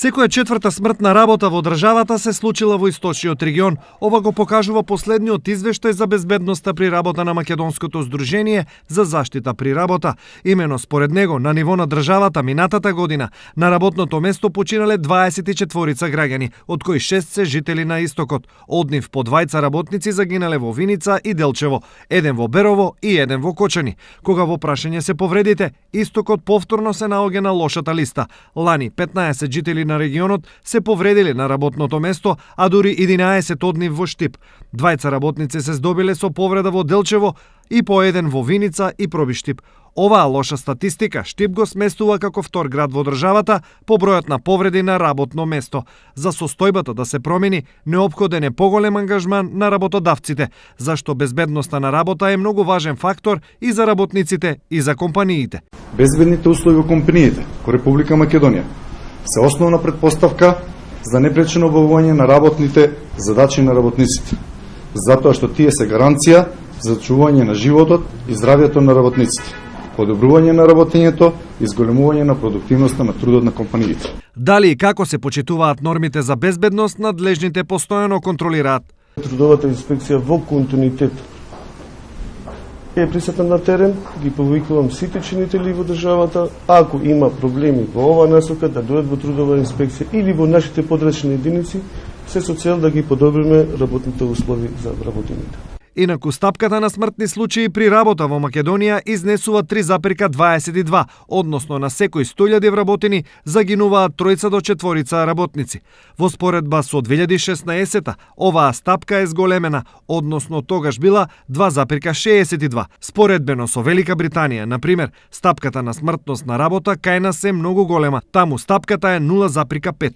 Секоја четврта смртна работа во државата се случила во источниот регион. Ова го покажува последниот извештај за безбедноста при работа на Македонското здружение за заштита при работа. Имено според него, на ниво на државата минатата година на работното место починале 24 граѓани, од кои 6 се жители на истокот. Од нив по двајца работници загинале во Виница и Делчево, еден во Берово и еден во Кочани. Кога во прашање се повредите, истокот повторно се наоѓа на лошата листа. Лани 15 жители на регионот се повредиле на работното место, а дури 11 од нив во Штип. Двајца работници се здобиле со повреда во Делчево и по еден во Виница и Проби Штип. Оваа лоша статистика Штип го сместува како втор град во државата по бројот на повреди на работно место. За состојбата да се промени, неопходен е поголем ангажман на работодавците, зашто безбедноста на работа е многу важен фактор и за работниците и за компаниите. Безбедните услови во компаниите во Република Македонија се основна предпоставка за непречено обавување на работните задачи на работниците, затоа што тие се гаранција за чување на животот и здравјето на работниците, подобрување на работењето и зголемување на продуктивноста на трудот на компаниите. Дали и како се почитуваат нормите за безбедност, надлежните постојано контролираат. Трудовата инспекција во континуитет е присутна на терен, ги повикувам сите чинители во државата, ако има проблеми во оваа насока, да дојдат во трудова инспекција или во нашите подрачни единици, се со цел да ги подобриме работните услови за работените. Инаку стапката на смртни случаи при работа во Македонија изнесува 3,22, односно на секој 100.000 вработени загинуваат 3 до 4 работници. Во споредба со 2016, оваа стапка е зголемена, односно тогаш била 2,62. Споредбено со Велика Британија, например, стапката на смртност на работа кај нас е многу голема, таму стапката е 0,5.